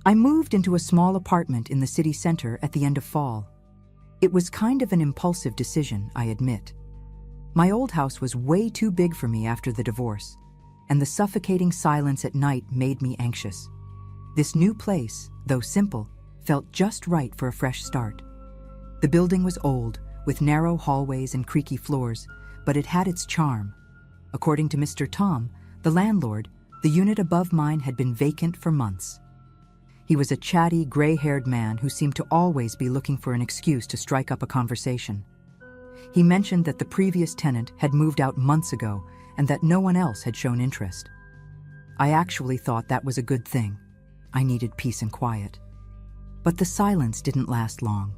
I moved into a small apartment in the city center at the end of fall. It was kind of an impulsive decision, I admit. My old house was way too big for me after the divorce, and the suffocating silence at night made me anxious. This new place, though simple, felt just right for a fresh start. The building was old, with narrow hallways and creaky floors, but it had its charm. According to Mr. Tom, the landlord, the unit above mine had been vacant for months. He was a chatty, gray-haired man who seemed to always be looking for an excuse to strike up a conversation. He mentioned that the previous tenant had moved out months ago and that no one else had shown interest. I actually thought that was a good thing. I needed peace and quiet. But the silence didn't last long.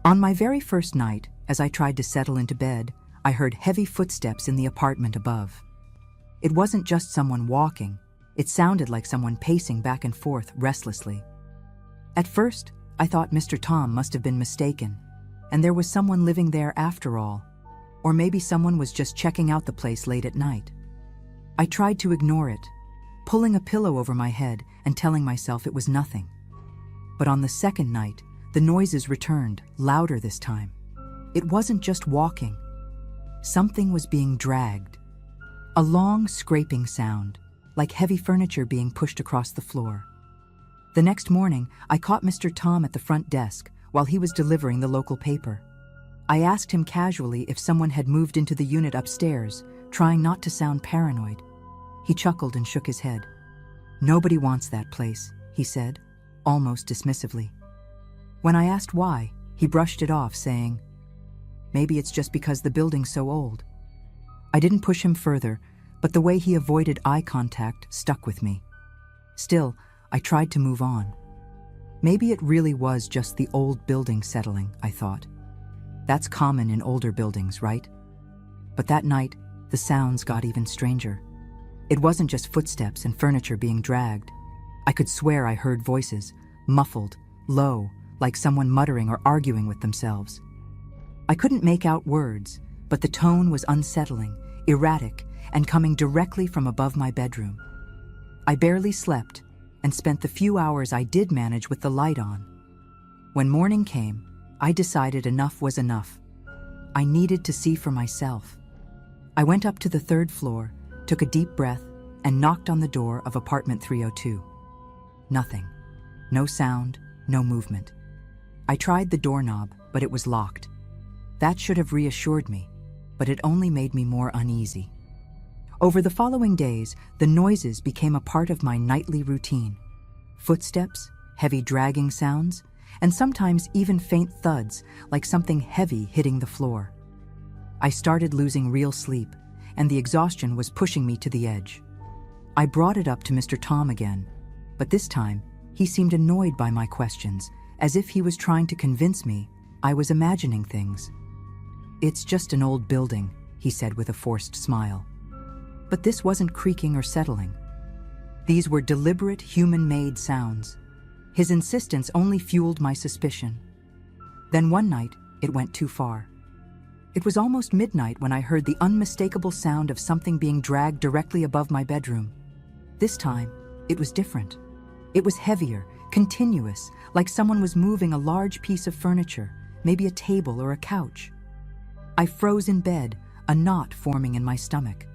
On my very first night, as I tried to settle into bed, I heard heavy footsteps in the apartment above. It wasn't just someone walking. It sounded like someone pacing back and forth restlessly. At first, I thought Mr. Tom must have been mistaken, and there was someone living there after all. Or maybe someone was just checking out the place late at night. I tried to ignore it, pulling a pillow over my head and telling myself it was nothing. But on the second night, the noises returned, louder this time. It wasn't just walking. Something was being dragged. A long, scraping sound, like heavy furniture being pushed across the floor. The next morning, I caught Mr. Tom at the front desk while he was delivering the local paper. I asked him casually if someone had moved into the unit upstairs, trying not to sound paranoid. He chuckled and shook his head. "Nobody wants that place," he said, almost dismissively. When I asked why, he brushed it off, saying, "Maybe it's just because the building's so old." I didn't push him further, but the way he avoided eye contact stuck with me. Still, I tried to move on. Maybe it really was just the old building settling, I thought. That's common in older buildings, right? But that night, the sounds got even stranger. It wasn't just footsteps and furniture being dragged. I could swear I heard voices, muffled, low, like someone muttering or arguing with themselves. I couldn't make out words, but the tone was unsettling, erratic, and coming directly from above my bedroom. I barely slept and spent the few hours I did manage with the light on. When morning came, I decided enough was enough. I needed to see for myself. I went up to the third floor, took a deep breath, and knocked on the door of apartment 302. Nothing. No sound, no movement. I tried the doorknob, but it was locked. That should have reassured me, but it only made me more uneasy. Over the following days, the noises became a part of my nightly routine. Footsteps, heavy dragging sounds, and sometimes even faint thuds, like something heavy hitting the floor. I started losing real sleep, and the exhaustion was pushing me to the edge. I brought it up to Mr. Tom again, but this time, he seemed annoyed by my questions, as if he was trying to convince me I was imagining things. "It's just an old building," he said with a forced smile. But this wasn't creaking or settling. These were deliberate, human-made sounds. His insistence only fueled my suspicion. Then one night, it went too far. It was almost midnight when I heard the unmistakable sound of something being dragged directly above my bedroom. This time, it was different. It was heavier, continuous, like someone was moving a large piece of furniture, maybe a table or a couch. I froze in bed, a knot forming in my stomach.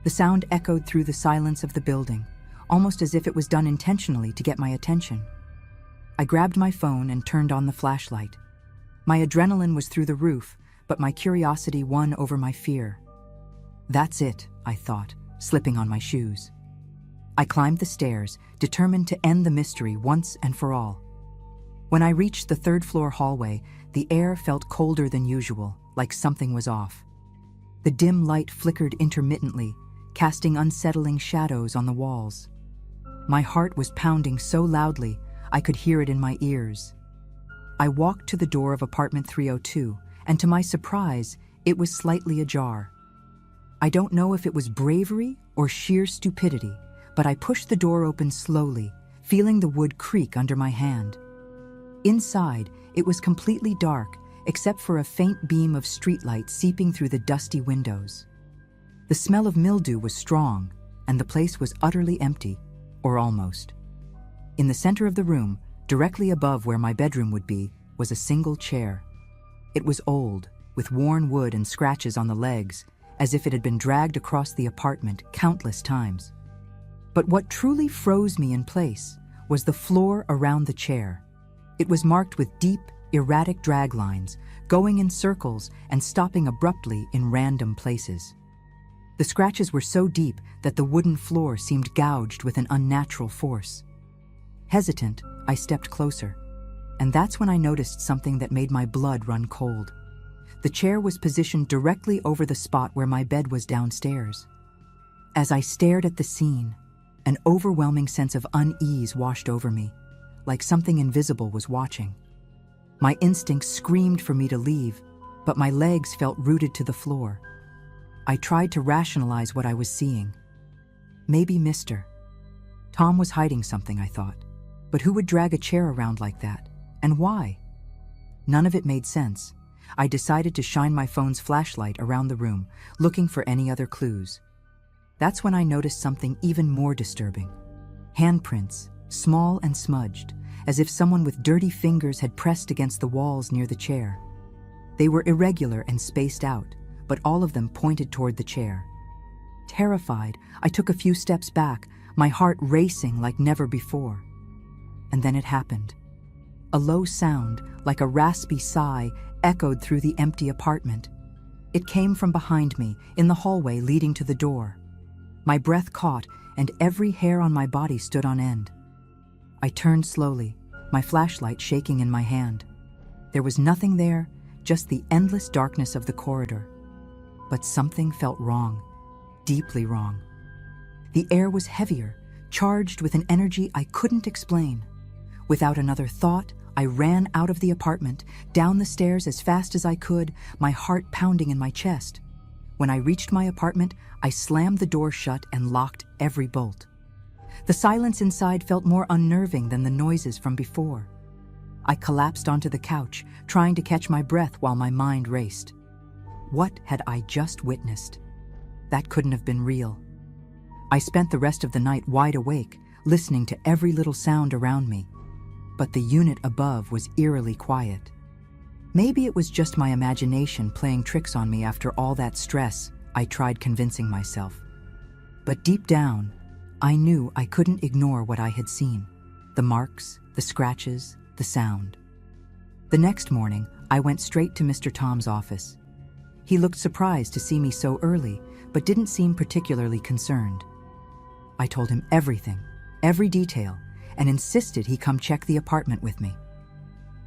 The sound echoed through the silence of the building, almost as if it was done intentionally to get my attention. I grabbed my phone and turned on the flashlight. My adrenaline was through the roof, but my curiosity won over my fear. That's it, I thought, slipping on my shoes. I climbed the stairs, determined to end the mystery once and for all. When I reached the third-floor hallway, the air felt colder than usual, like something was off. The dim light flickered intermittently, casting unsettling shadows on the walls. My heart was pounding so loudly, I could hear it in my ears. I walked to the door of apartment 302, and to my surprise, it was slightly ajar. I don't know if it was bravery or sheer stupidity, but I pushed the door open slowly, feeling the wood creak under my hand. Inside, it was completely dark, except for a faint beam of streetlight seeping through the dusty windows. The smell of mildew was strong, and the place was utterly empty, or almost. In the center of the room, directly above where my bedroom would be, was a single chair. It was old, with worn wood and scratches on the legs, as if it had been dragged across the apartment countless times. But what truly froze me in place was the floor around the chair. It was marked with deep, erratic drag lines, going in circles and stopping abruptly in random places. The scratches were so deep that the wooden floor seemed gouged with an unnatural force. Hesitant, I stepped closer, and that's when I noticed something that made my blood run cold. The chair was positioned directly over the spot where my bed was downstairs. As I stared at the scene, an overwhelming sense of unease washed over me, like something invisible was watching. My instincts screamed for me to leave, but my legs felt rooted to the floor. I tried to rationalize what I was seeing. Maybe Mr. Tom was hiding something, I thought. But who would drag a chair around like that? And why? None of it made sense. I decided to shine my phone's flashlight around the room, looking for any other clues. That's when I noticed something even more disturbing. Handprints, small and smudged, as if someone with dirty fingers had pressed against the walls near the chair. They were irregular and spaced out, but all of them pointed toward the chair. Terrified, I took a few steps back, my heart racing like never before. And then it happened. A low sound, like a raspy sigh, echoed through the empty apartment. It came from behind me, in the hallway leading to the door. My breath caught, and every hair on my body stood on end. I turned slowly, my flashlight shaking in my hand. There was nothing there, just the endless darkness of the corridor. But something felt wrong, deeply wrong. The air was heavier, charged with an energy I couldn't explain. Without another thought, I ran out of the apartment, down the stairs as fast as I could, my heart pounding in my chest. When I reached my apartment, I slammed the door shut and locked every bolt. The silence inside felt more unnerving than the noises from before. I collapsed onto the couch, trying to catch my breath while my mind raced. What had I just witnessed? That couldn't have been real. I spent the rest of the night wide awake, listening to every little sound around me. But the unit above was eerily quiet. Maybe it was just my imagination playing tricks on me after all that stress, I tried convincing myself. But deep down, I knew I couldn't ignore what I had seen. The marks, the scratches, the sound. The next morning, I went straight to Mr. Tom's office. He looked surprised to see me so early, but didn't seem particularly concerned. I told him everything, every detail, and insisted he come check the apartment with me.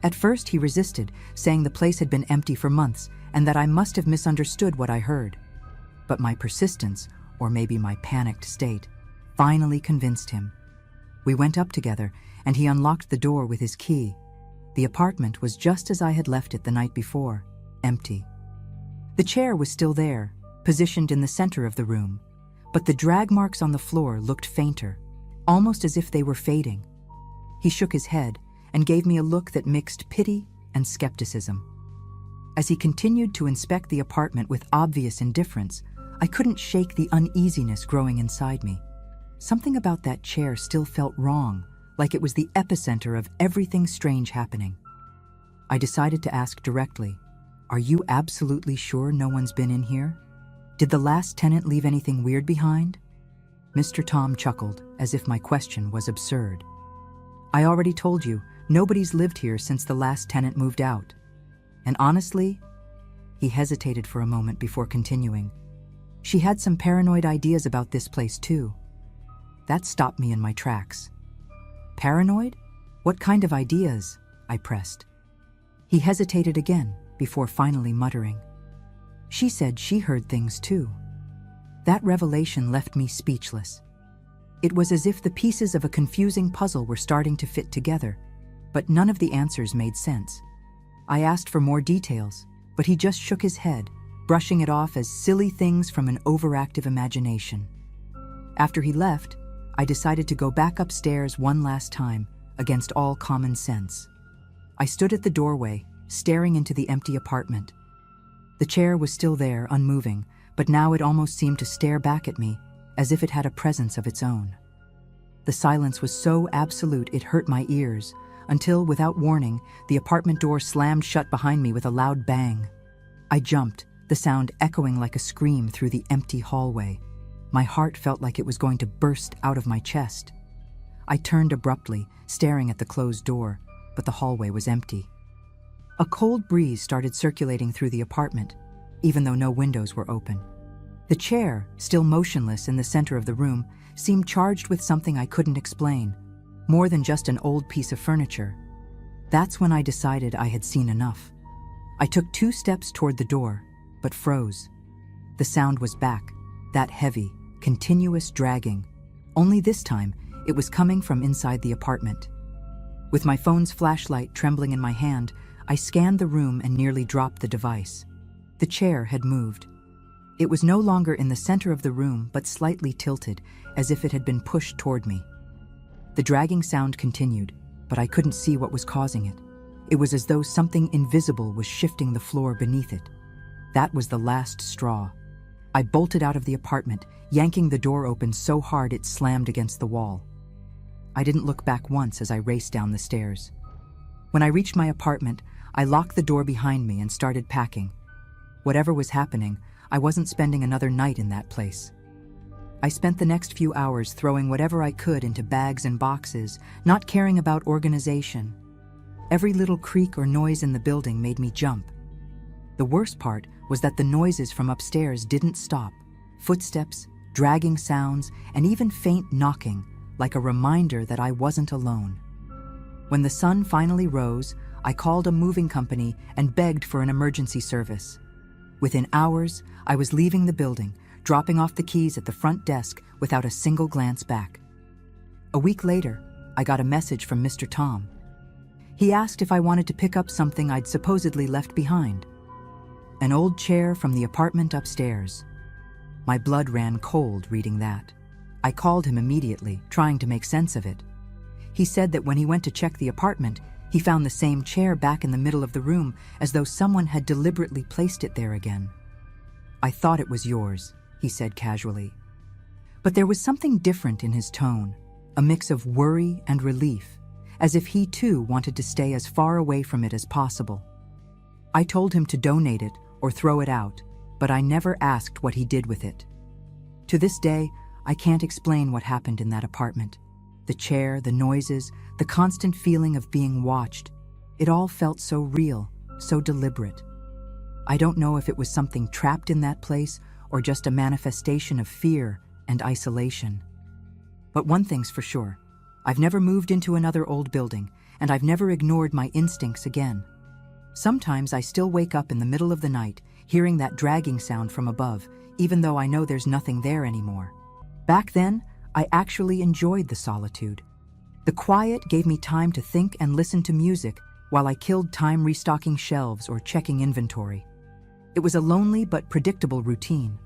At first he resisted, saying the place had been empty for months and that I must have misunderstood what I heard. But my persistence, or maybe my panicked state, finally convinced him. We went up together, and he unlocked the door with his key. The apartment was just as I had left it the night before, empty. The chair was still there, positioned in the center of the room, but the drag marks on the floor looked fainter, almost as if they were fading. He shook his head and gave me a look that mixed pity and skepticism. As he continued to inspect the apartment with obvious indifference, I couldn't shake the uneasiness growing inside me. Something about that chair still felt wrong, like it was the epicenter of everything strange happening. I decided to ask directly, "Are you absolutely sure no one's been in here? Did the last tenant leave anything weird behind?" Mr. Tom chuckled, as if my question was absurd. "I already told you, nobody's lived here since the last tenant moved out. And honestly," he hesitated for a moment before continuing, "she had some paranoid ideas about this place too." That stopped me in my tracks. "Paranoid? What kind of ideas?" I pressed. He hesitated again before finally muttering, "She said she heard things too." That revelation left me speechless. It was as if the pieces of a confusing puzzle were starting to fit together, but none of the answers made sense. I asked for more details, but he just shook his head, brushing it off as silly things from an overactive imagination. After he left, I decided to go back upstairs one last time, against all common sense. I stood at the doorway, staring into the empty apartment. The chair was still there, unmoving, but now it almost seemed to stare back at me, as if it had a presence of its own. The silence was so absolute it hurt my ears, until, without warning, the apartment door slammed shut behind me with a loud bang. I jumped, the sound echoing like a scream through the empty hallway. My heart felt like it was going to burst out of my chest. I turned abruptly, staring at the closed door, but the hallway was empty. A cold breeze started circulating through the apartment, even though no windows were open. The chair, still motionless in the center of the room, seemed charged with something I couldn't explain, more than just an old piece of furniture. That's when I decided I had seen enough. I took 2 steps toward the door, but froze. The sound was back, that heavy, continuous dragging. Only this time, it was coming from inside the apartment. With my phone's flashlight trembling in my hand, I scanned the room and nearly dropped the device. The chair had moved. It was no longer in the center of the room, but slightly tilted, as if it had been pushed toward me. The dragging sound continued, but I couldn't see what was causing it. It was as though something invisible was shifting the floor beneath it. That was the last straw. I bolted out of the apartment, yanking the door open so hard it slammed against the wall. I didn't look back once as I raced down the stairs. When I reached my apartment, I locked the door behind me and started packing. Whatever was happening, I wasn't spending another night in that place. I spent the next few hours throwing whatever I could into bags and boxes, not caring about organization. Every little creak or noise in the building made me jump. The worst part was that the noises from upstairs didn't stop. Footsteps, dragging sounds, and even faint knocking, like a reminder that I wasn't alone. When the sun finally rose, I called a moving company and begged for an emergency service. Within hours, I was leaving the building, dropping off the keys at the front desk without a single glance back. A week later, I got a message from Mr. Tom. He asked if I wanted to pick up something I'd supposedly left behind. An old chair from the apartment upstairs. My blood ran cold reading that. I called him immediately, trying to make sense of it. He said that when he went to check the apartment, he found the same chair back in the middle of the room, as though someone had deliberately placed it there again. "I thought it was yours," he said casually. But there was something different in his tone, a mix of worry and relief, as if he too wanted to stay as far away from it as possible. I told him to donate it or throw it out, but I never asked what he did with it. To this day, I can't explain what happened in that apartment. The chair, the noises, the constant feeling of being watched. It all felt so real, so deliberate. I don't know if it was something trapped in that place or just a manifestation of fear and isolation. But one thing's for sure, I've never moved into another old building, and I've never ignored my instincts again. Sometimes I still wake up in the middle of the night, hearing that dragging sound from above, even though I know there's nothing there anymore. Back then, I actually enjoyed the solitude. The quiet gave me time to think and listen to music while I killed time restocking shelves or checking inventory. It was a lonely but predictable routine.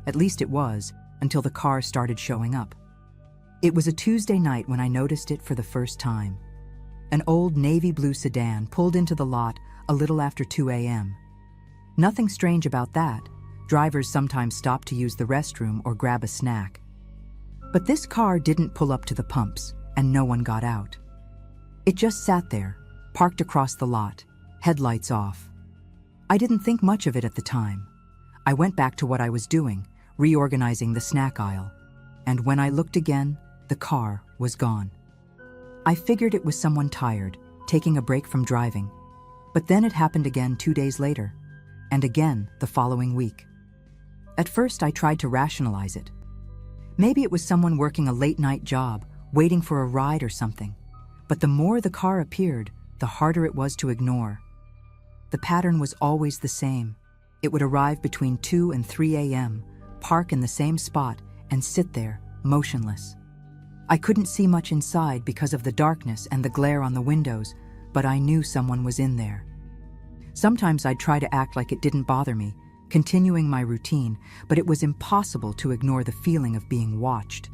At least it was, until the car started showing up. It was a Tuesday night when I noticed it for the first time. An old navy blue sedan pulled into the lot a little after 2 a.m. Nothing strange about that. Drivers sometimes stop to use the restroom or grab a snack. But this car didn't pull up to the pumps, and no one got out. It just sat there, parked across the lot, headlights off. I didn't think much of it at the time. I went back to what I was doing, reorganizing the snack aisle. And when I looked again, the car was gone. I figured it was someone tired, taking a break from driving. But then it happened again 2 days later, and again the following week. At first, I tried to rationalize it. Maybe it was someone working a late-night job, waiting for a ride or something. But the more the car appeared, the harder it was to ignore. The pattern was always the same. It would arrive between 2 and 3 a.m., park in the same spot, and sit there, motionless. I couldn't see much inside because of the darkness and the glare on the windows, but I knew someone was in there. Sometimes I'd try to act like it didn't bother me, continuing my routine, but it was impossible to ignore the feeling of being watched.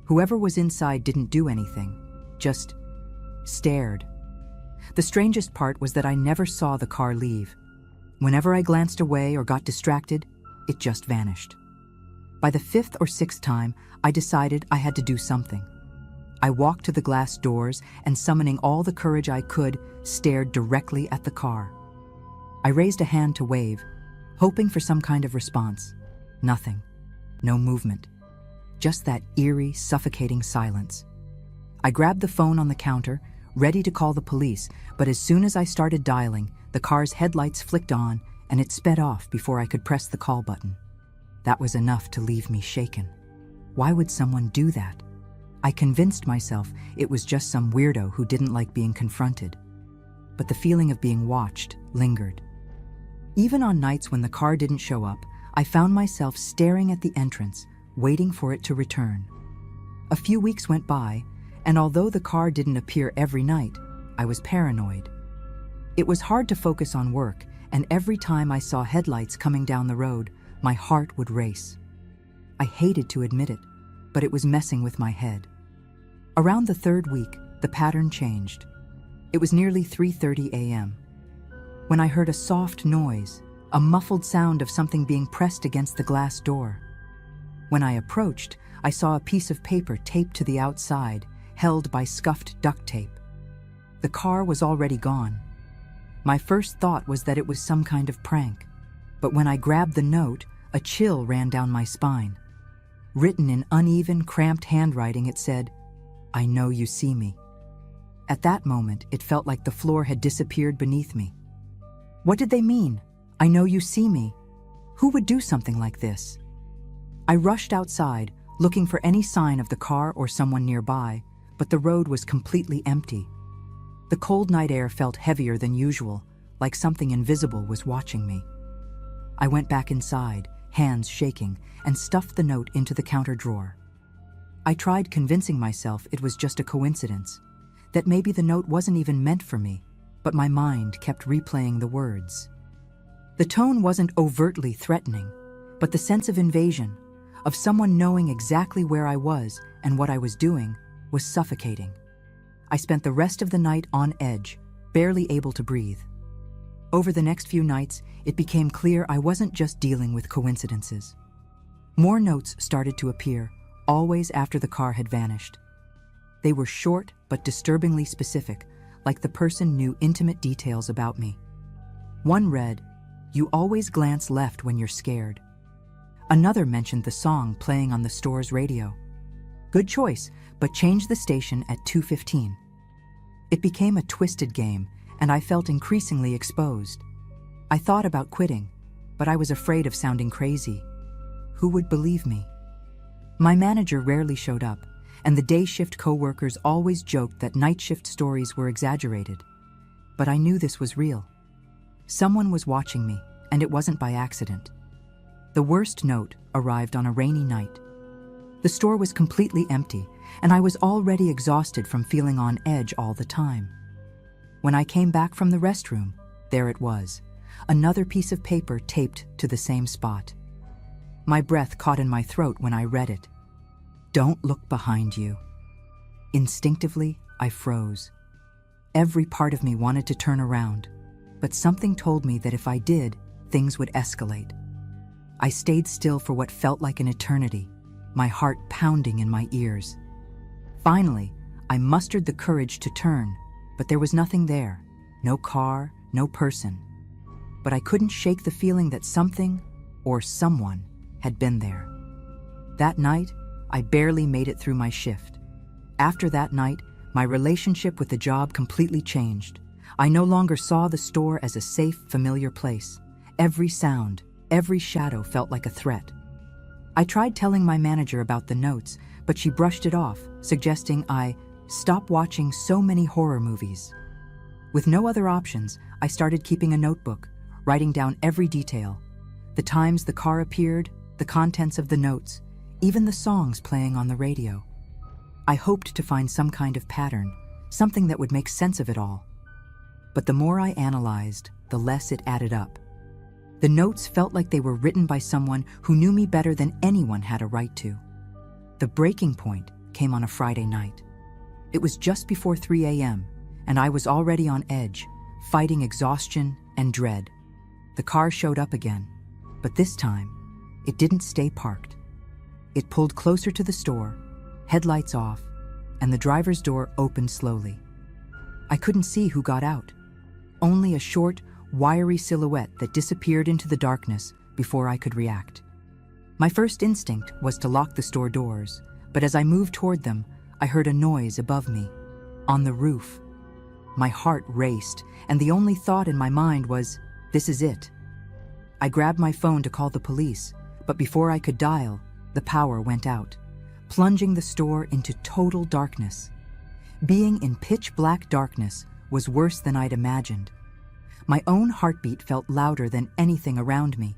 Whoever was inside didn't do anything, just stared. The strangest part was that I never saw the car leave. Whenever I glanced away or got distracted, it just vanished. By the 5th or 6th time, I decided I had to do something. I walked to the glass doors and, summoning all the courage I could, stared directly at the car. I raised a hand to wave, hoping for some kind of response. Nothing. No movement. Just that eerie, suffocating silence. I grabbed the phone on the counter, ready to call the police, but as soon as I started dialing, the car's headlights flicked on and it sped off before I could press the call button. That was enough to leave me shaken. Why would someone do that? I convinced myself it was just some weirdo who didn't like being confronted. But the feeling of being watched lingered. Even on nights when the car didn't show up, I found myself staring at the entrance, waiting for it to return. A few weeks went by, and although the car didn't appear every night, I was paranoid. It was hard to focus on work, and every time I saw headlights coming down the road, my heart would race. I hated to admit it, but it was messing with my head. Around the third week, the pattern changed. It was nearly 3:30 a.m. when I heard a soft noise, a muffled sound of something being pressed against the glass door. When I approached, I saw a piece of paper taped to the outside, held by scuffed duct tape. The car was already gone. My first thought was that it was some kind of prank, but when I grabbed the note, a chill ran down my spine. Written in uneven, cramped handwriting, it said, "I know you see me." At that moment, it felt like the floor had disappeared beneath me. What did they mean? "I know you see me." Who would do something like this? I rushed outside, looking for any sign of the car or someone nearby, but the road was completely empty. The cold night air felt heavier than usual, like something invisible was watching me. I went back inside, hands shaking, and stuffed the note into the counter drawer. I tried convincing myself it was just a coincidence, that maybe the note wasn't even meant for me, but my mind kept replaying the words. The tone wasn't overtly threatening, but the sense of invasion, of someone knowing exactly where I was and what I was doing, was suffocating. I spent the rest of the night on edge, barely able to breathe. Over the next few nights, it became clear I wasn't just dealing with coincidences. More notes started to appear, always after the car had vanished. They were short but disturbingly specific, like the person knew intimate details about me. One read, "You always glance left when you're scared." Another mentioned the song playing on the store's radio. Good choice, but change the station at 2:15. It became a twisted game, and I felt increasingly exposed. I thought about quitting, but I was afraid of sounding crazy. Who would believe me? My manager rarely showed up, and the day shift co-workers always joked that night shift stories were exaggerated. But I knew this was real. Someone was watching me, and it wasn't by accident. The worst note arrived on a rainy night. The store was completely empty, and I was already exhausted from feeling on edge all the time. When I came back from the restroom, there it was, another piece of paper taped to the same spot. My breath caught in my throat when I read it. "Don't look behind you." Instinctively, I froze. Every part of me wanted to turn around, but something told me that if I did, things would escalate. I stayed still for what felt like an eternity, my heart pounding in my ears. Finally, I mustered the courage to turn, but there was nothing there. No car, no person. But I couldn't shake the feeling that something, or someone, had been there. That night, I barely made it through my shift. After that night, my relationship with the job completely changed. I no longer saw the store as a safe, familiar place. Every sound, every shadow felt like a threat. I tried telling my manager about the notes, but she brushed it off, suggesting I stop watching so many horror movies. With no other options, I started keeping a notebook, writing down every detail. The times the car appeared, the contents of the notes, even the songs playing on the radio. I hoped to find some kind of pattern, something that would make sense of it all. But the more I analyzed, the less it added up. The notes felt like they were written by someone who knew me better than anyone had a right to. The breaking point came on a Friday night. It was just before 3 a.m., and I was already on edge, fighting exhaustion and dread. The car showed up again, but this time, it didn't stay parked. It pulled closer to the store, headlights off, and the driver's door opened slowly. I couldn't see who got out, only a short, wiry silhouette that disappeared into the darkness before I could react. My first instinct was to lock the store doors, but as I moved toward them, I heard a noise above me, on the roof. My heart raced, and the only thought in my mind was, "This is it." I grabbed my phone to call the police, but before I could dial, the power went out, plunging the store into total darkness. Being in pitch-black darkness was worse than I'd imagined. My own heartbeat felt louder than anything around me.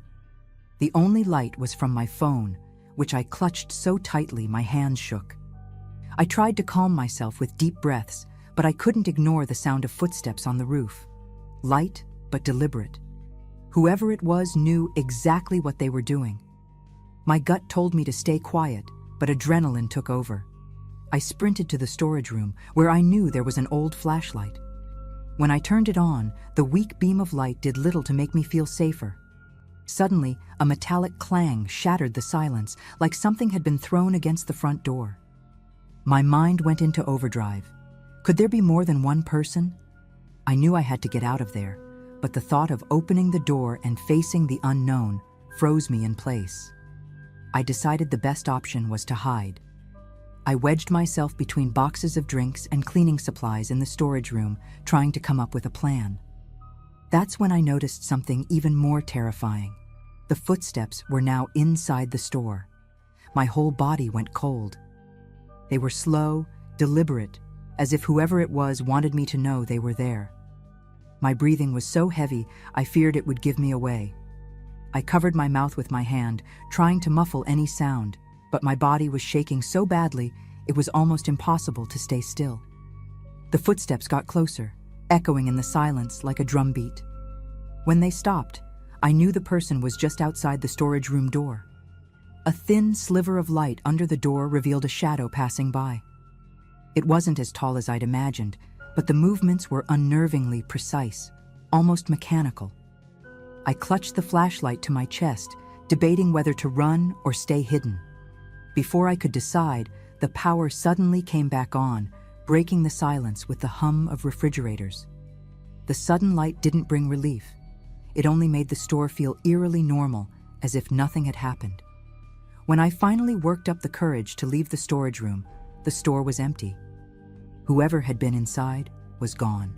The only light was from my phone, which I clutched so tightly my hands shook. I tried to calm myself with deep breaths, but I couldn't ignore the sound of footsteps on the roof. Light, but deliberate. Whoever it was knew exactly what they were doing. My gut told me to stay quiet, but adrenaline took over. I sprinted to the storage room, where I knew there was an old flashlight. When I turned it on, the weak beam of light did little to make me feel safer. Suddenly, a metallic clang shattered the silence, like something had been thrown against the front door. My mind went into overdrive. Could there be more than one person? I knew I had to get out of there, but the thought of opening the door and facing the unknown froze me in place. I decided the best option was to hide. I wedged myself between boxes of drinks and cleaning supplies in the storage room, trying to come up with a plan. That's when I noticed something even more terrifying. The footsteps were now inside the store. My whole body went cold. They were slow, deliberate, as if whoever it was wanted me to know they were there. My breathing was so heavy, I feared it would give me away. I covered my mouth with my hand, trying to muffle any sound, but my body was shaking so badly it was almost impossible to stay still. The footsteps got closer, echoing in the silence like a drumbeat. When they stopped, I knew the person was just outside the storage room door. A thin sliver of light under the door revealed a shadow passing by. It wasn't as tall as I'd imagined, but the movements were unnervingly precise, almost mechanical. I clutched the flashlight to my chest, debating whether to run or stay hidden. Before I could decide, the power suddenly came back on, breaking the silence with the hum of refrigerators. The sudden light didn't bring relief. It only made the store feel eerily normal, as if nothing had happened. When I finally worked up the courage to leave the storage room, the store was empty. Whoever had been inside was gone.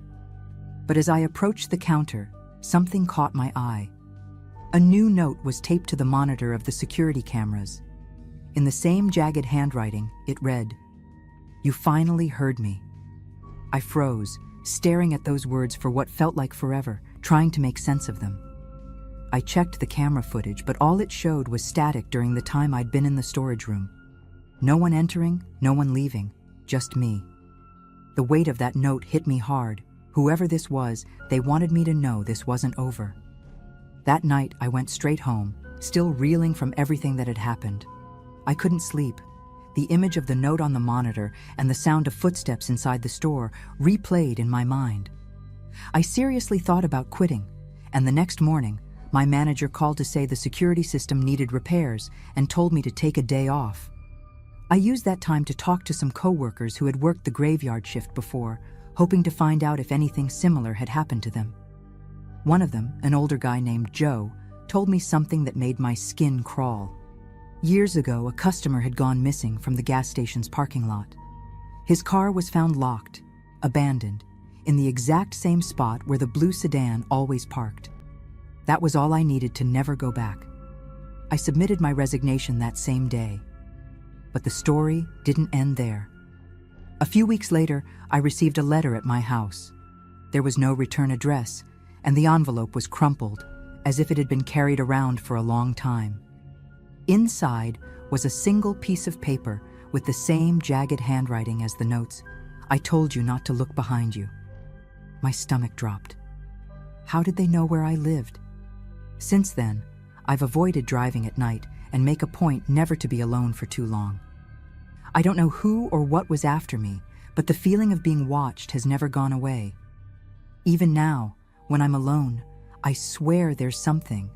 But as I approached the counter, something caught my eye. A new note was taped to the monitor of the security cameras. In the same jagged handwriting, it read, "You finally heard me." I froze, staring at those words for what felt like forever, trying to make sense of them. I checked the camera footage, but all it showed was static during the time I'd been in the storage room. No one entering, no one leaving, just me. The weight of that note hit me hard. Whoever this was, they wanted me to know this wasn't over. That night, I went straight home, still reeling from everything that had happened. I couldn't sleep. The image of the note on the monitor and the sound of footsteps inside the store replayed in my mind. I seriously thought about quitting, and the next morning, my manager called to say the security system needed repairs and told me to take a day off. I used that time to talk to some coworkers who had worked the graveyard shift before, hoping to find out if anything similar had happened to them. One of them, an older guy named Joe, told me something that made my skin crawl. Years ago, a customer had gone missing from the gas station's parking lot. His car was found locked, abandoned, in the exact same spot where the blue sedan always parked. That was all I needed to never go back. I submitted my resignation that same day. But the story didn't end there. A few weeks later, I received a letter at my house. There was no return address, and the envelope was crumpled, as if it had been carried around for a long time. Inside was a single piece of paper with the same jagged handwriting as the notes. "I told you not to look behind you." My stomach dropped. How did they know where I lived? Since then, I've avoided driving at night and make a point never to be alone for too long. I don't know who or what was after me, but the feeling of being watched has never gone away. Even now, when I'm alone, I swear there's something,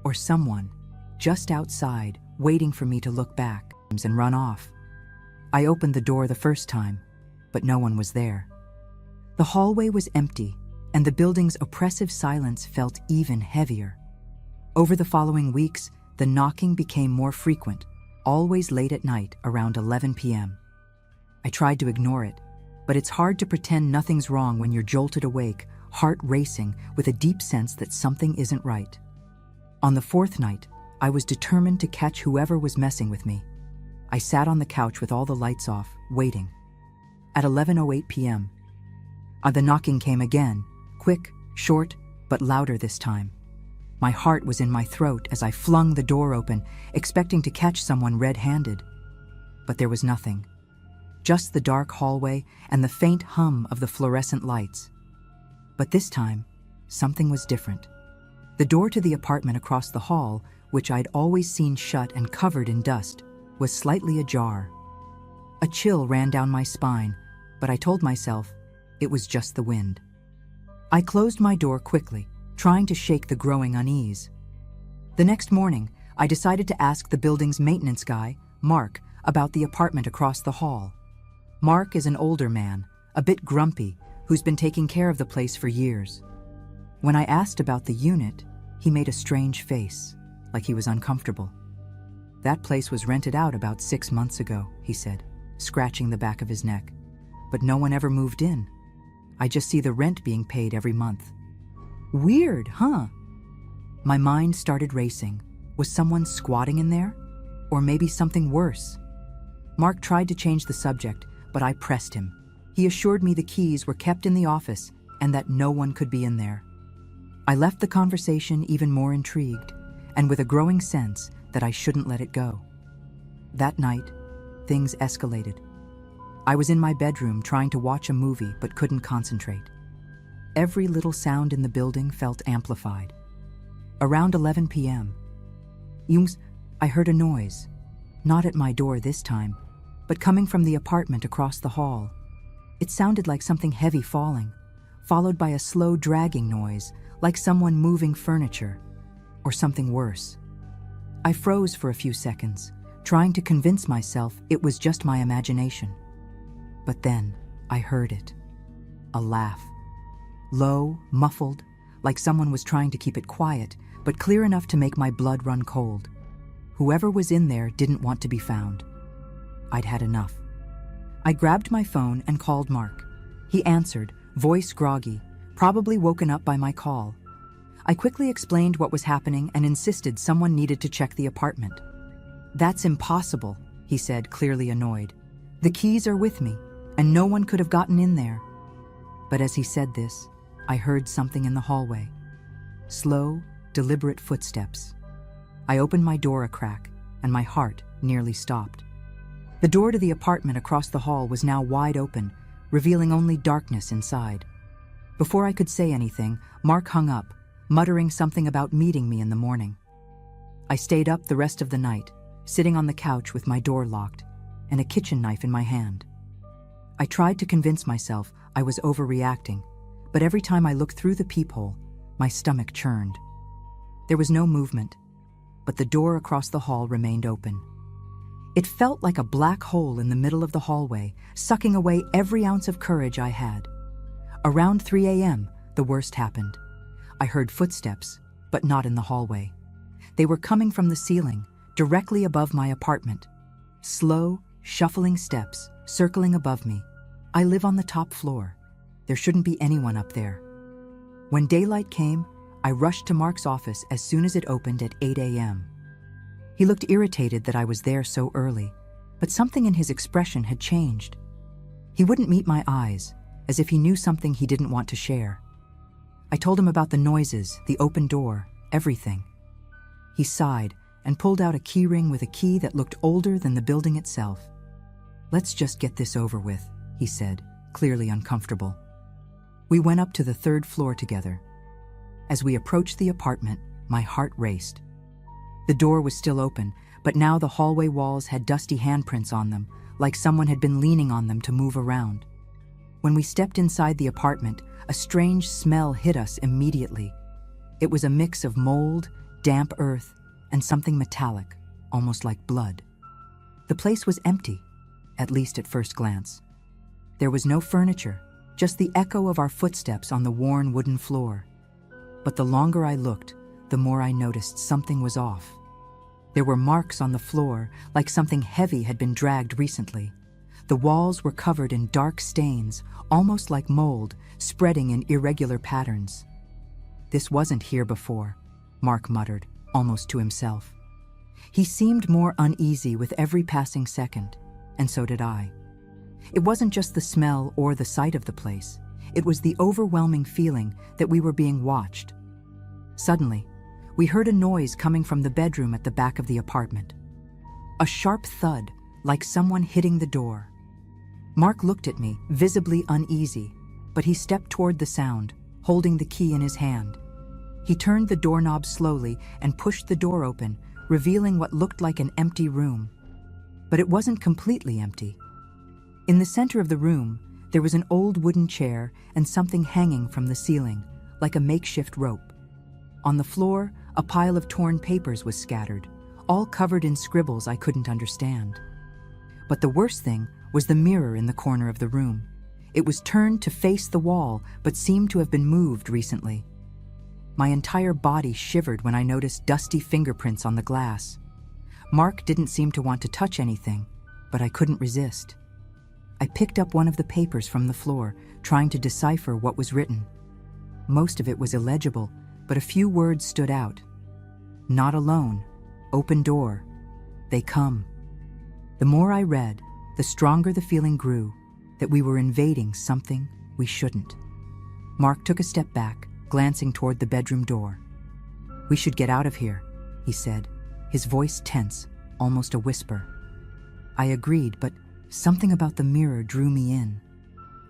or someone, just outside, waiting for me to look back and run off. I opened the door the first time, but no one was there. The hallway was empty, and the building's oppressive silence felt even heavier. Over the following weeks, the knocking became more frequent, always late at night around 11 p.m. I tried to ignore it, but it's hard to pretend nothing's wrong when you're jolted awake, heart racing, with a deep sense that something isn't right. On the fourth night, I was determined to catch whoever was messing with me. I sat on the couch with all the lights off, waiting. At 11:08 p.m., the knocking came again, quick, short, but louder this time. My heart was in my throat as I flung the door open, expecting to catch someone red-handed. But there was nothing. Just the dark hallway and the faint hum of the fluorescent lights. But this time, something was different. The door to the apartment across the hall, which I'd always seen shut and covered in dust, was slightly ajar. A chill ran down my spine, but I told myself it was just the wind. I closed my door quickly, trying to shake the growing unease. The next morning, I decided to ask the building's maintenance guy, Mark, about the apartment across the hall. Mark is an older man, a bit grumpy, who's been taking care of the place for years. When I asked about the unit, he made a strange face, like he was uncomfortable. "That place was rented out about 6 months ago," he said, scratching the back of his neck. "But no one ever moved in. I just see the rent being paid every month." Weird, huh? My mind started racing. Was someone squatting in there? Or maybe something worse? Mark tried to change the subject, but I pressed him. He assured me the keys were kept in the office and that no one could be in there. I left the conversation even more intrigued, and with a growing sense that I shouldn't let it go. That night, things escalated. I was in my bedroom trying to watch a movie but couldn't concentrate. Every little sound in the building felt amplified. Around 11 p.m., I heard a noise, not at my door this time, but coming from the apartment across the hall. It sounded like something heavy falling, followed by a slow dragging noise, like someone moving furniture, or something worse. I froze for a few seconds, trying to convince myself it was just my imagination. But then I heard it. A laugh. Low, muffled, like someone was trying to keep it quiet, but clear enough to make my blood run cold. Whoever was in there didn't want to be found. I'd had enough. I grabbed my phone and called Mark. He answered, voice groggy, probably woken up by my call. I quickly explained what was happening and insisted someone needed to check the apartment. "That's impossible," he said, clearly annoyed. "The keys are with me, and no one could have gotten in there." But as he said this, I heard something in the hallway. Slow, deliberate footsteps. I opened my door a crack, and my heart nearly stopped. The door to the apartment across the hall was now wide open, revealing only darkness inside. Before I could say anything, Mark hung up, muttering something about meeting me in the morning. I stayed up the rest of the night, sitting on the couch with my door locked and a kitchen knife in my hand. I tried to convince myself I was overreacting, but every time I looked through the peephole, my stomach churned. There was no movement, but the door across the hall remained open. It felt like a black hole in the middle of the hallway, sucking away every ounce of courage I had. Around 3 a.m., the worst happened. I heard footsteps, but not in the hallway. They were coming from the ceiling, directly above my apartment. Slow, shuffling steps, circling above me. I live on the top floor. There shouldn't be anyone up there. When daylight came, I rushed to Mark's office as soon as it opened at 8 a.m. He looked irritated that I was there so early, but something in his expression had changed. He wouldn't meet my eyes, as if he knew something he didn't want to share. I told him about the noises, the open door, everything. He sighed and pulled out a keyring with a key that looked older than the building itself. "Let's just get this over with," he said, clearly uncomfortable. We went up to the 3rd floor together. As we approached the apartment, my heart raced. The door was still open, but now the hallway walls had dusty handprints on them, like someone had been leaning on them to move around. When we stepped inside the apartment, a strange smell hit us immediately. It was a mix of mold, damp earth, and something metallic, almost like blood. The place was empty, at least at first glance. There was no furniture, just the echo of our footsteps on the worn wooden floor. But the longer I looked, the more I noticed something was off. There were marks on the floor, like something heavy had been dragged recently. The walls were covered in dark stains, almost like mold, spreading in irregular patterns. "This wasn't here before," Mark muttered, almost to himself. He seemed more uneasy with every passing second, and so did I. It wasn't just the smell or the sight of the place. It was the overwhelming feeling that we were being watched. Suddenly, we heard a noise coming from the bedroom at the back of the apartment. A sharp thud, like someone hitting the door. Mark looked at me, visibly uneasy, but he stepped toward the sound, holding the key in his hand. He turned the doorknob slowly and pushed the door open, revealing what looked like an empty room. But it wasn't completely empty. In the center of the room, there was an old wooden chair and something hanging from the ceiling, like a makeshift rope. On the floor, a pile of torn papers was scattered, all covered in scribbles I couldn't understand. But the worst thing was the mirror in the corner of the room. It was turned to face the wall, but seemed to have been moved recently. My entire body shivered when I noticed dusty fingerprints on the glass. Mark didn't seem to want to touch anything, but I couldn't resist. I picked up one of the papers from the floor, trying to decipher what was written. Most of it was illegible, but a few words stood out. "Not alone. Open door. They come." The more I read, the stronger the feeling grew that we were invading something we shouldn't. Mark took a step back, glancing toward the bedroom door. "We should get out of here," he said, his voice tense, almost a whisper. I agreed, but something about the mirror drew me in.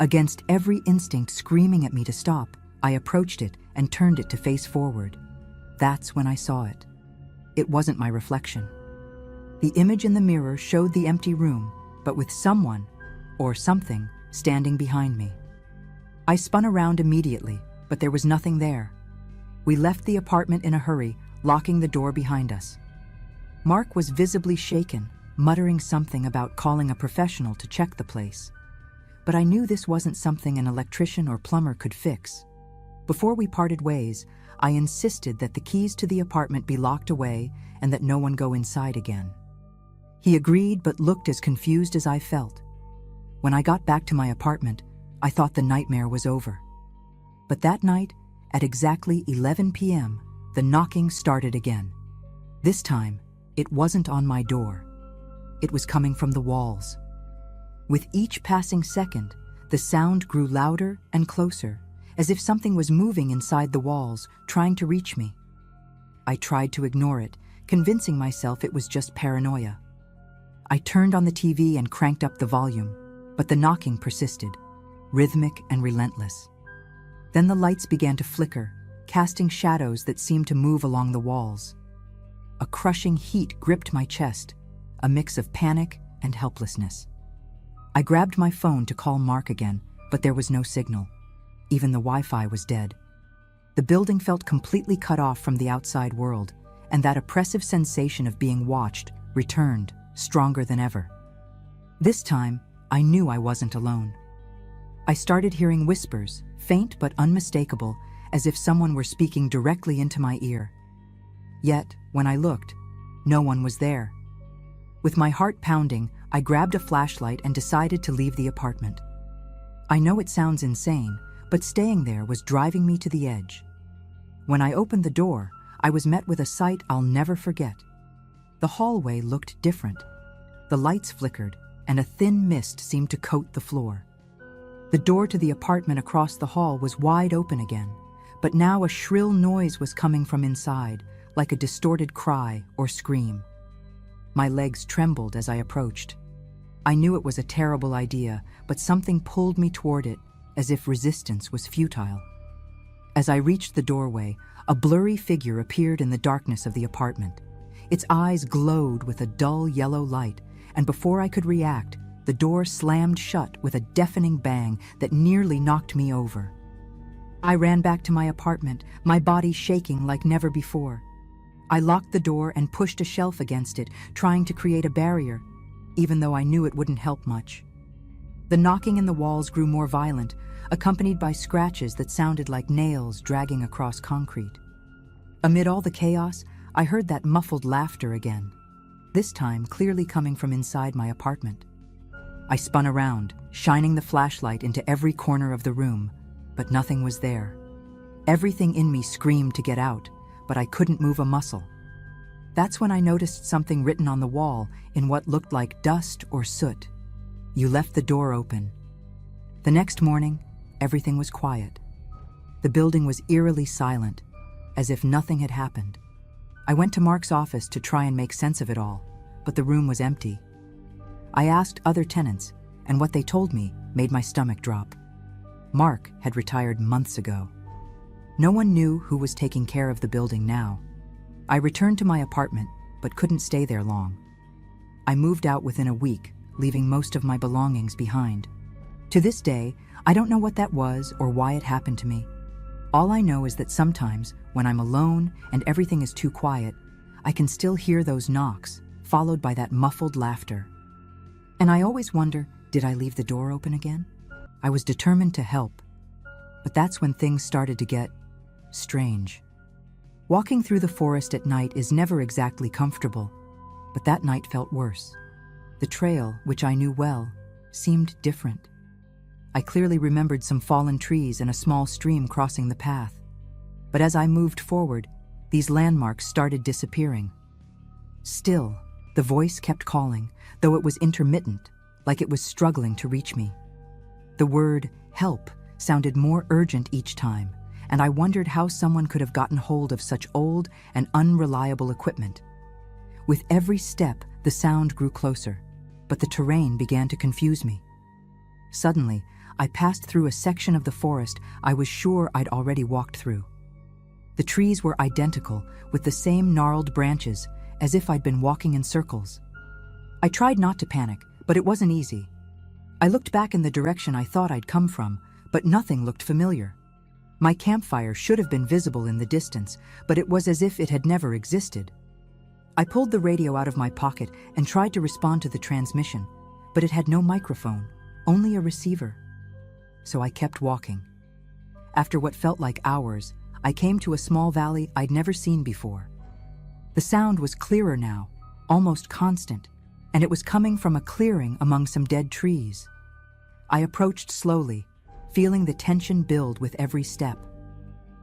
Against every instinct screaming at me to stop, I approached it and turned it to face forward. That's when I saw it. It wasn't my reflection. The image in the mirror showed the empty room, but with someone, or something, standing behind me. I spun around immediately, but there was nothing there. We left the apartment in a hurry, locking the door behind us. Mark was visibly shaken, muttering something about calling a professional to check the place. But I knew this wasn't something an electrician or plumber could fix. Before we parted ways, I insisted that the keys to the apartment be locked away and that no one go inside again. He agreed, but looked as confused as I felt. When I got back to my apartment, I thought the nightmare was over. But that night, at exactly 11 p.m., the knocking started again. This time, it wasn't on my door. It was coming from the walls. With each passing second, the sound grew louder and closer, as if something was moving inside the walls, trying to reach me. I tried to ignore it, convincing myself it was just paranoia. I turned on the TV and cranked up the volume, but the knocking persisted, rhythmic and relentless. Then the lights began to flicker, casting shadows that seemed to move along the walls. A crushing heat gripped my chest, a mix of panic and helplessness. I grabbed my phone to call Mark again, but there was no signal. Even the Wi-Fi was dead. The building felt completely cut off from the outside world, and that oppressive sensation of being watched returned, stronger than ever. This time, I knew I wasn't alone. I started hearing whispers, faint but unmistakable, as if someone were speaking directly into my ear. Yet, when I looked, no one was there. With my heart pounding, I grabbed a flashlight and decided to leave the apartment. I know it sounds insane, but staying there was driving me to the edge. When I opened the door, I was met with a sight I'll never forget. The hallway looked different. The lights flickered, and a thin mist seemed to coat the floor. The door to the apartment across the hall was wide open again, but now a shrill noise was coming from inside, like a distorted cry or scream. My legs trembled as I approached. I knew it was a terrible idea, but something pulled me toward it, as if resistance was futile. As I reached the doorway, a blurry figure appeared in the darkness of the apartment. Its eyes glowed with a dull yellow light, and before I could react, the door slammed shut with a deafening bang that nearly knocked me over. I ran back to my apartment, my body shaking like never before. I locked the door and pushed a shelf against it, trying to create a barrier. even though I knew it wouldn't help much. The knocking in the walls grew more violent, accompanied by scratches that sounded like nails dragging across concrete. Amid all the chaos, I heard that muffled laughter again, this time clearly coming from inside my apartment. I spun around, shining the flashlight into every corner of the room, but nothing was there. Everything in me screamed to get out, but I couldn't move a muscle. That's when I noticed something written on the wall in what looked like dust or soot. "You left the door open." The next morning, everything was quiet. The building was eerily silent, as if nothing had happened. I went to Mark's office to try and make sense of it all, but the room was empty. I asked other tenants, and what they told me made my stomach drop. Mark had retired months ago. No one knew who was taking care of the building now. I returned to my apartment, but couldn't stay there long. I moved out within a week, leaving most of my belongings behind. To this day, I don't know what that was or why it happened to me. All I know is that sometimes, when I'm alone and everything is too quiet, I can still hear those knocks, followed by that muffled laughter. And I always wonder, did I leave the door open again? I was determined to help. But that's when things started to get strange. Walking through the forest at night is never exactly comfortable, but that night felt worse. The trail, which I knew well, seemed different. I clearly remembered some fallen trees and a small stream crossing the path. But as I moved forward, these landmarks started disappearing. Still, the voice kept calling, though it was intermittent, like it was struggling to reach me. The word "help" sounded more urgent each time, and I wondered how someone could have gotten hold of such old and unreliable equipment. With every step, the sound grew closer, but the terrain began to confuse me. Suddenly, I passed through a section of the forest I was sure I'd already walked through. The trees were identical, with the same gnarled branches, as if I'd been walking in circles. I tried not to panic, but it wasn't easy. I looked back in the direction I thought I'd come from, but nothing looked familiar. My campfire should have been visible in the distance, but it was as if it had never existed. I pulled the radio out of my pocket and tried to respond to the transmission, but it had no microphone, only a receiver. So I kept walking. After what felt like hours, I came to a small valley I'd never seen before. The sound was clearer now, almost constant, and it was coming from a clearing among some dead trees. I approached slowly, feeling the tension build with every step.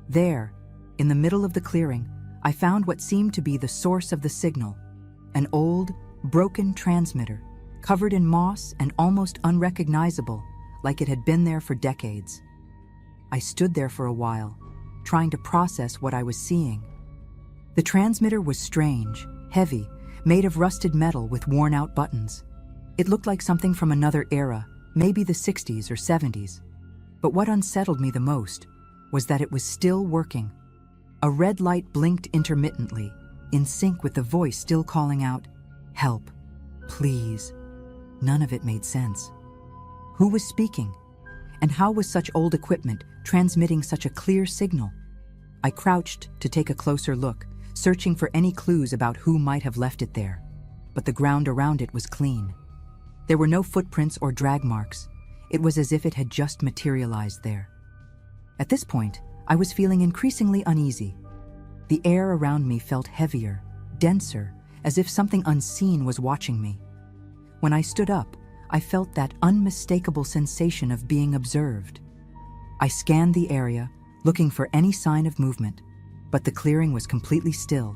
There, in the middle of the clearing, I found what seemed to be the source of the signal, an old, broken transmitter, covered in moss and almost unrecognizable, like it had been there for decades. I stood there for a while, trying to process what I was seeing. The transmitter was strange, heavy, made of rusted metal with worn-out buttons. It looked like something from another era, maybe the 60s or 70s. But what unsettled me the most was that it was still working. A red light blinked intermittently, in sync with the voice still calling out, "Help, please." None of it made sense. Who was speaking? And how was such old equipment transmitting such a clear signal? I crouched to take a closer look, searching for any clues about who might have left it there. But the ground around it was clean. There were no footprints or drag marks. It was as if it had just materialized there. At this point, I was feeling increasingly uneasy. The air around me felt heavier, denser, as if something unseen was watching me. When I stood up, I felt that unmistakable sensation of being observed. I scanned the area, looking for any sign of movement, but the clearing was completely still.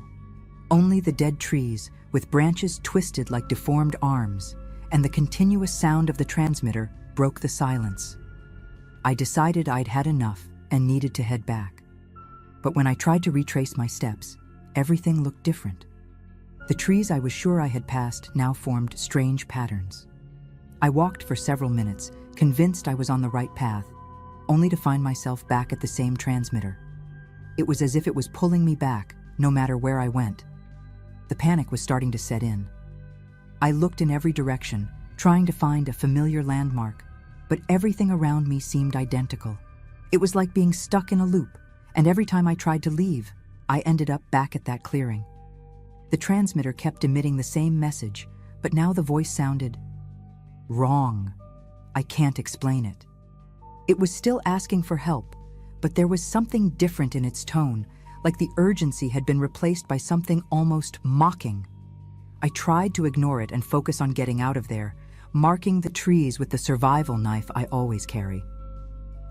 Only the dead trees, with branches twisted like deformed arms, and the continuous sound of the transmitter broke the silence. I decided I'd had enough and needed to head back. But when I tried to retrace my steps, everything looked different. The trees I was sure I had passed now formed strange patterns. I walked for several minutes, convinced I was on the right path, only to find myself back at the same transmitter. It was as if it was pulling me back, no matter where I went. The panic was starting to set in. I looked in every direction, trying to find a familiar landmark, but everything around me seemed identical. It was like being stuck in a loop, and every time I tried to leave, I ended up back at that clearing. The transmitter kept emitting the same message, But now the voice sounded wrong. I can't explain it. It was still asking for help, but there was something different in its tone, like the urgency had been replaced by something almost mocking. I tried to ignore it and focus on getting out of there, marking the trees with the survival knife I always carry.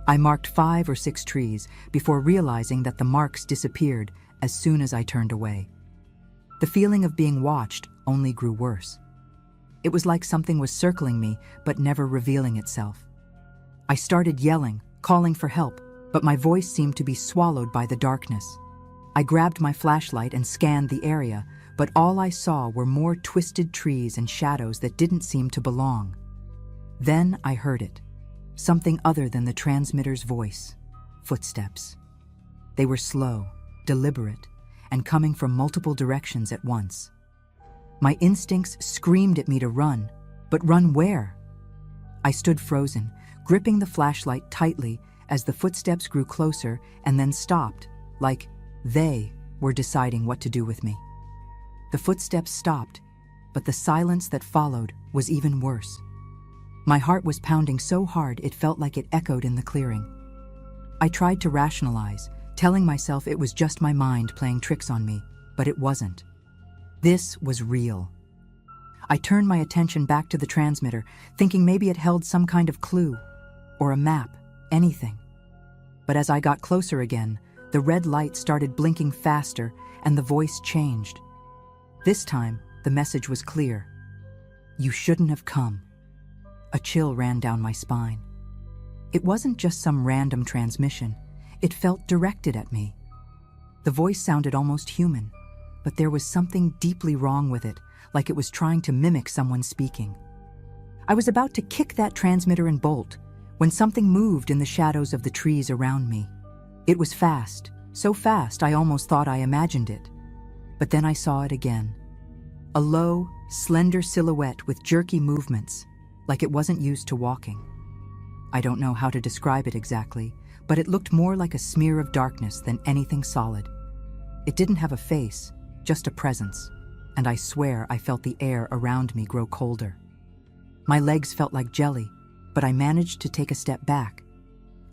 I marked 5 or 6 trees before realizing that the marks disappeared as soon as I turned away. The feeling of being watched only grew worse. It was like something was circling me but never revealing itself. I started yelling, calling for help, but my voice seemed to be swallowed by the darkness. I grabbed my flashlight and scanned the area, but all I saw were more twisted trees and shadows that didn't seem to belong. Then I heard it. Something other than the transmitter's voice. Footsteps. They were slow, deliberate, and coming from multiple directions at once. My instincts screamed at me to run, but run where? I stood frozen, gripping the flashlight tightly as the footsteps grew closer and then stopped, like they were deciding what to do with me. The footsteps stopped, but the silence that followed was even worse. My heart was pounding so hard it felt like it echoed in the clearing. I tried to rationalize, telling myself it was just my mind playing tricks on me, but it wasn't. This was real. I turned my attention back to the transmitter, thinking maybe it held some kind of clue, or a map, anything. But as I got closer again, the red light started blinking faster and the voice changed. This time, the message was clear. You shouldn't have come. A chill ran down my spine. It wasn't just some random transmission. It felt directed at me. The voice sounded almost human, but there was something deeply wrong with it, like it was trying to mimic someone speaking. I was about to kick that transmitter and bolt when something moved in the shadows of the trees around me. It was fast, so fast I almost thought I imagined it. But then I saw it again. A low, slender silhouette with jerky movements, like it wasn't used to walking. I don't know how to describe it exactly, but it looked more like a smear of darkness than anything solid. It didn't have a face, just a presence, and I swear I felt the air around me grow colder. My legs felt like jelly, but I managed to take a step back.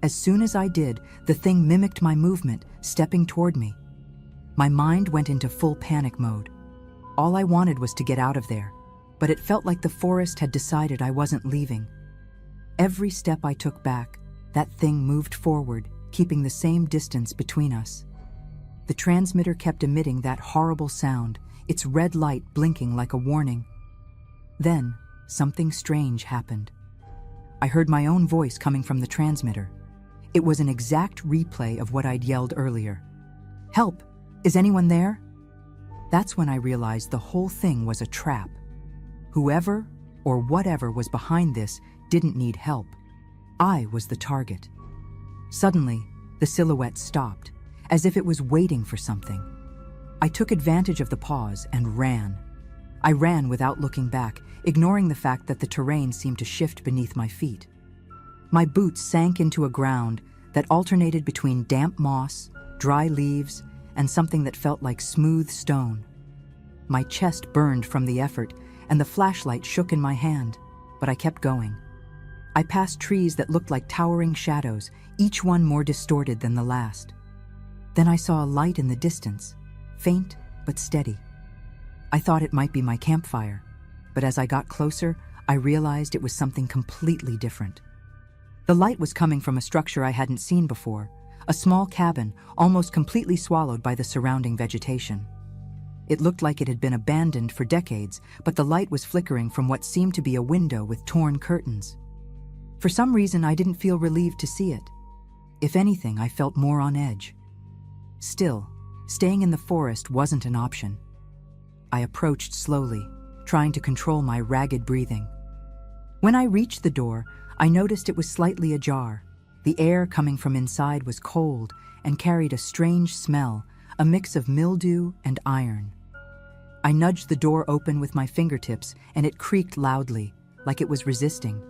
As soon as I did, the thing mimicked my movement, stepping toward me. My mind went into full panic mode. All I wanted was to get out of there, but it felt like the forest had decided I wasn't leaving. Every step I took back, that thing moved forward, keeping the same distance between us. The transmitter kept emitting that horrible sound, its red light blinking like a warning. Then, something strange happened. I heard my own voice coming from the transmitter. It was an exact replay of what I'd yelled earlier. Help! Is anyone there? That's when I realized the whole thing was a trap. Whoever or whatever was behind this didn't need help. I was the target. Suddenly, the silhouette stopped, as if it was waiting for something. I took advantage of the pause and ran. I ran without looking back, ignoring the fact that the terrain seemed to shift beneath my feet. My boots sank into a ground that alternated between damp moss, dry leaves, and something that felt like smooth stone. My chest burned from the effort, and the flashlight shook in my hand, but I kept going. I passed trees that looked like towering shadows, each one more distorted than the last. Then I saw a light in the distance, faint but steady. I thought it might be my campfire, but as I got closer, I realized it was something completely different. The light was coming from a structure I hadn't seen before, a small cabin almost completely swallowed by the surrounding vegetation. It looked like it had been abandoned for decades, but the light was flickering from what seemed to be a window with torn curtains. For some reason, I didn't feel relieved to see it. If anything, I felt more on edge. Still, staying in the forest wasn't an option. I approached slowly, trying to control my ragged breathing. When I reached the door, I noticed it was slightly ajar. The air coming from inside was cold and carried a strange smell, a mix of mildew and iron. I nudged the door open with my fingertips, and it creaked loudly, like it was resisting.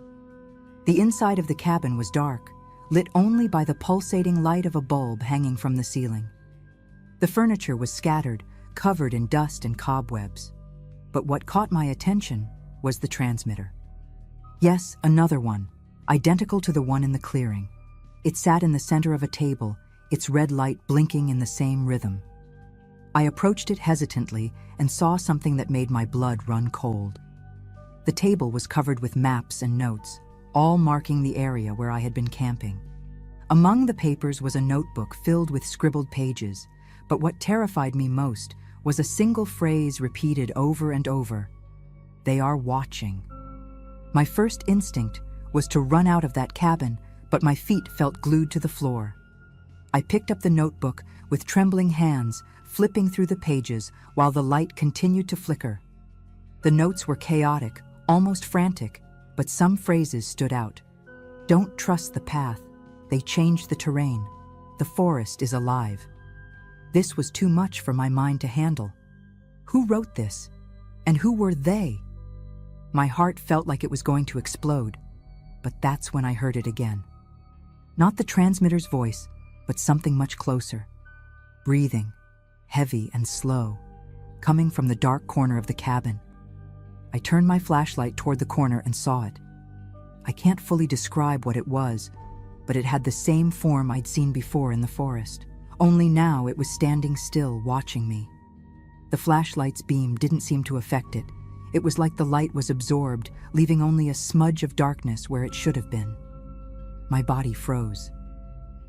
The inside of the cabin was dark, lit only by the pulsating light of a bulb hanging from the ceiling. The furniture was scattered, covered in dust and cobwebs. But what caught my attention was the transmitter. Yes, another one, identical to the one in the clearing. It sat in the center of a table, its red light blinking in the same rhythm. I approached it hesitantly and saw something that made my blood run cold. The table was covered with maps and notes, all marking the area where I had been camping. Among the papers was a notebook filled with scribbled pages, but what terrified me most was a single phrase repeated over and over: "They are watching." My first instinct was to run out of that cabin, but my feet felt glued to the floor. I picked up the notebook with trembling hands, flipping through the pages while the light continued to flicker. The notes were chaotic, almost frantic, but some phrases stood out. "Don't trust the path. They change the terrain. The forest is alive." This was too much for my mind to handle. Who wrote this? And who were they? My heart felt like it was going to explode, but that's when I heard it again. Not the transmitter's voice, but something much closer. Breathing, heavy and slow, coming from the dark corner of the cabin. I turned my flashlight toward the corner and saw it. I can't fully describe what it was, but it had the same form I'd seen before in the forest. Only now it was standing still, watching me. The flashlight's beam didn't seem to affect it. It was like the light was absorbed, leaving only a smudge of darkness where it should have been. My body froze.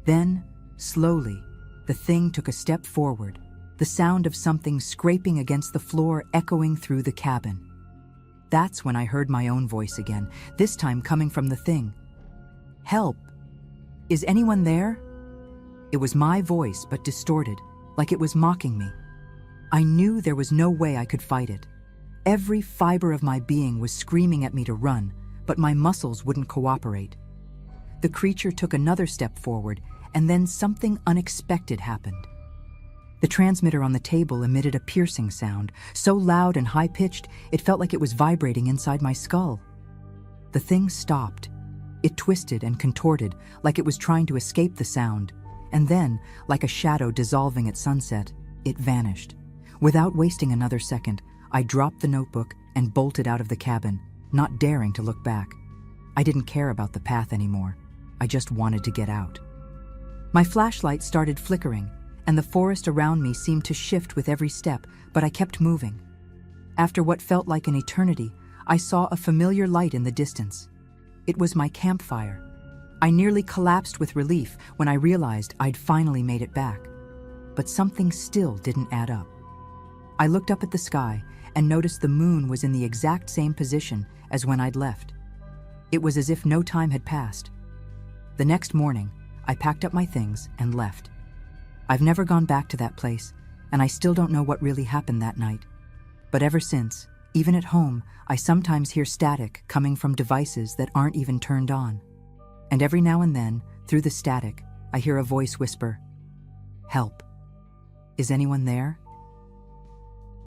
Then, slowly, the thing took a step forward, the sound of something scraping against the floor echoing through the cabin. That's when I heard my own voice again, this time coming from the thing. "Help! Is anyone there?" It was my voice, but distorted, like it was mocking me. I knew there was no way I could fight it. Every fiber of my being was screaming at me to run, but my muscles wouldn't cooperate. The creature took another step forward, and then something unexpected happened. The transmitter on the table emitted a piercing sound, so loud and high-pitched it felt like it was vibrating inside my skull. The thing stopped. It twisted and contorted, like it was trying to escape the sound, and then, like a shadow dissolving at sunset, it vanished. Without wasting another second, I dropped the notebook and bolted out of the cabin, not daring to look back. I didn't care about the path anymore. I just wanted to get out. My flashlight started flickering, and the forest around me seemed to shift with every step, but I kept moving. After what felt like an eternity, I saw a familiar light in the distance. It was my campfire. I nearly collapsed with relief when I realized I'd finally made it back. But something still didn't add up. I looked up at the sky and noticed the moon was in the exact same position as when I'd left. It was as if no time had passed. The next morning, I packed up my things and left. I've never gone back to that place, and I still don't know what really happened that night. But ever since, even at home, I sometimes hear static coming from devices that aren't even turned on. And every now and then, through the static, I hear a voice whisper, "Help. Is anyone there?"